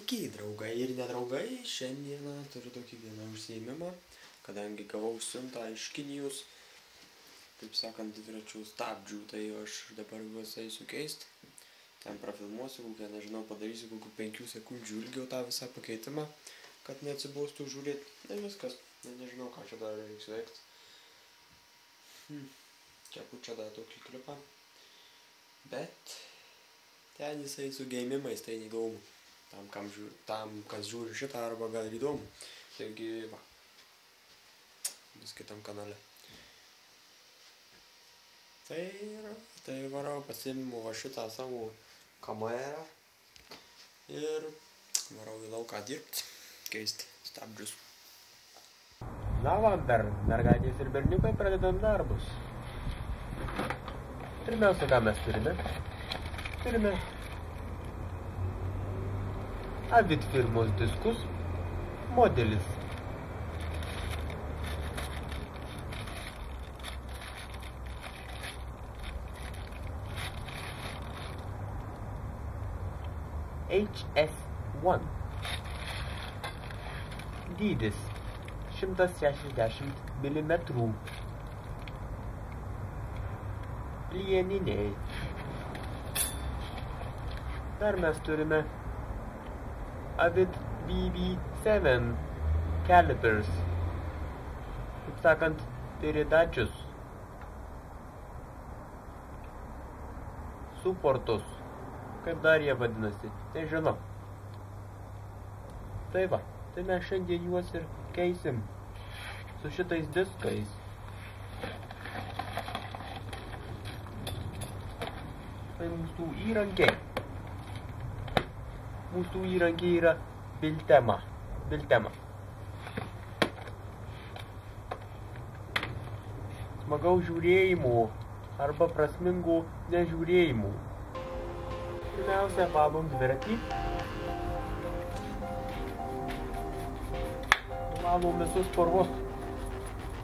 Sveiki, draugai ir nedraugai. Šiandieną turiu tokį vieną užsiėmimą, kadangi gavau siuntą iš Kinijos, taip sakant, dviračių stabdžių, tai aš dabar juos eisiu keisti. Ten prafilmuosiu, kokią, nežinau, padarysiu kokių 5 sekundžių ilgiau tą visą pakeitimą, kad neatsibostų žiūrėti. Tai viskas, nežinau, ką čia dar reiks veikti. Kepu čia dar tokį klipą, bet ten jisai su geimimais, tai neįdomu. Tam, kas žiūri šitą, arba gal ir įdomu. Taigi, va, bus kitam kanale. Tai varau, pasiimu va šitą savo kamerą ir varau į lauką dirbti, keisti stabdžius. Na va, mergaitės ir berniukai, pradedam darbus. Pirmiausia, ką mes turime? Turime Avid firmos diskus, modelis. HS1. Dydis 160 mm. Plieniniai. Dar mes turime Avid BB7 calipers. Taip sakant, piridačius. Suportus. Kaip dar jie vadinasi, nežinau. Tai va, tai mes šiandien juos ir keisim su šitais diskais. Tai mūsų įrankiai. Mūsų įrankiai yra Biltema. Smagaus žiūrėjimų arba prasmingų nežiūrėjimų. Pirmiausia, valom dviratį. Valom visus purvus,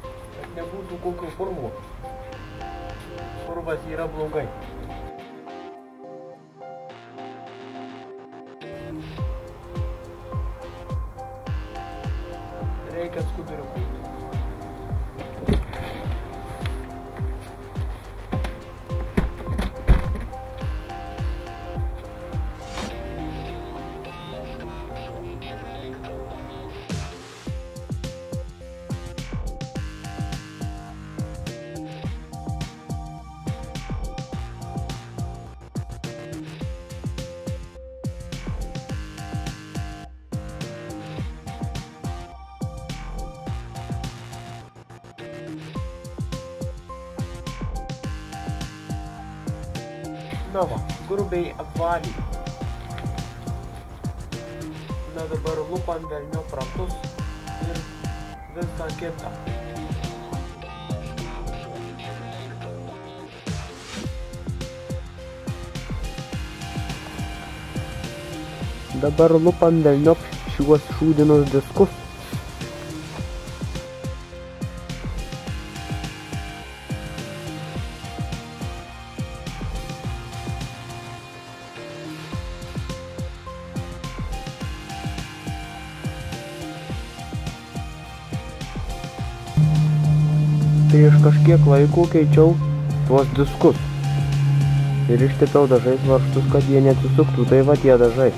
kad nebūtų kokio purvo. Purvas yra blogai. Reikia skuduriukų. Na va, grubiai apvaliai. Na dabar lupam velnio pratus ir visą kitą. Dabar lupam velniop šiuos šūdinus diskus. Prieš kažkiek laiko keičiau tuos diskus ir ištepiau dažais varžtus, kad jie neatsisuktų, tai va tie dažai.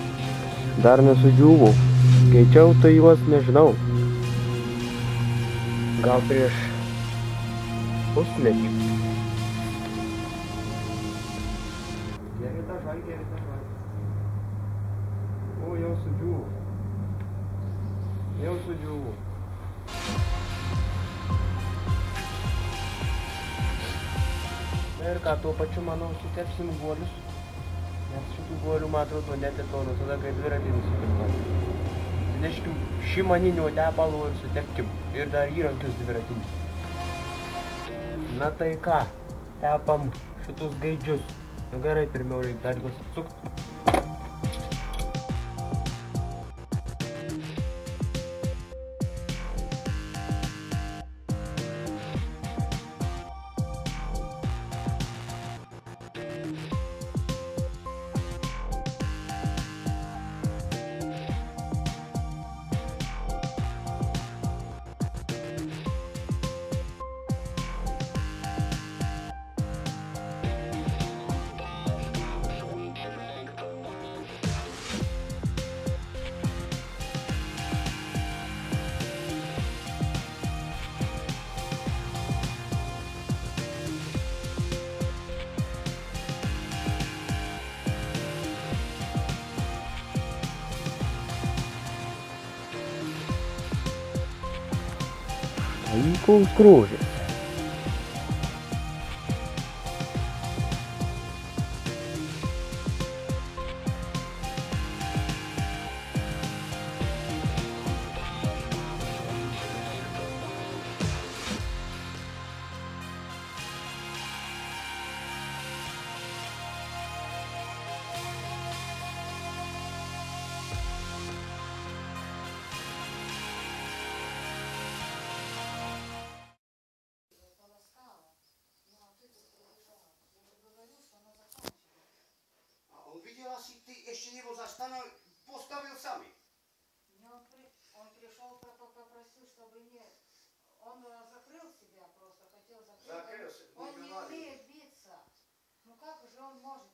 Dar nesudžiūvau. Keičiau tai juos, nežinau, gal prieš pusmetį. Geri dažai. O, jau sudžiūvau. Ir ką, tuo pačiu, manau, sutepsim guolius, nes šitų guolių, man atrodo, netetono, tada kai dviratį nusipirkom. Neškim šimaninio tepalo ir sutepkim, ir dar įrankius dviratinius. Na tai ką, tepam šitus gaidžius. Nu gerai, pirmiau reikia dar juos atsukti. Equals cruises. Видела си ты еще его застану, поставил сами. Он пришел, попросил, чтобы не... Он закрыл себя просто, хотел закрыть. Закрылся, Он не говори. умеет биться. Ну как же он может?